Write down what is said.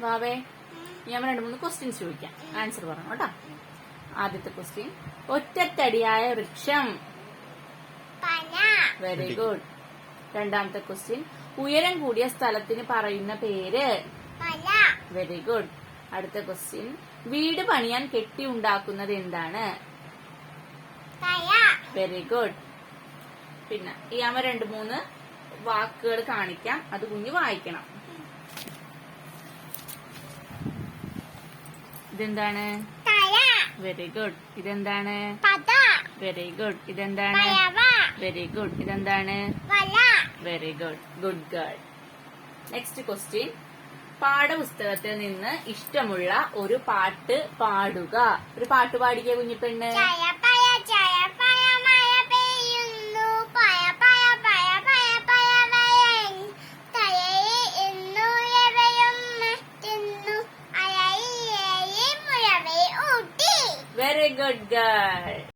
വാവേ ഞാൻ 2-3 ക്വസ്റ്റ്യൻസ് ചോദിക്കാം, ആൻസർ പറഞ്ഞു കേട്ടോ. ആദ്യത്തെ ക്വസ്റ്റ്യൻ, ഒറ്റത്തടിയായ വൃക്ഷം. Very good. രണ്ടാമത്തെ ക്വസ്റ്റ്യൻ, ഉയരം കൂടിയ സ്ഥലത്തിന് പറയുന്ന പേര്. Very good. അടുത്ത ക്വസ്റ്റ്യൻ, വീട് പണിയാൻ കെട്ടി ഉണ്ടാക്കുന്നത് എന്താണ്? Very good. പിന്നെ ഈ 2-3 വാക്കുകൾ കാണിക്കാം, അത് കുഞ്ഞ് വായിക്കണം. ഇതെന്താണ്? Very good. ഇതെന്താണ്? Very good. ഇതെന്താണ്? Very good. ഇതെന്താണ്? Very good. Good girl. Next question, പാഠപുസ്തകത്തിൽ നിന്ന് ഇഷ്ടമുള്ള ഒരു പാട്ട് പാടുക. ഒരു പാട്ട് പാടിക്കേ കുഞ്ഞിപ്പെണ്ണ്. Very good girl.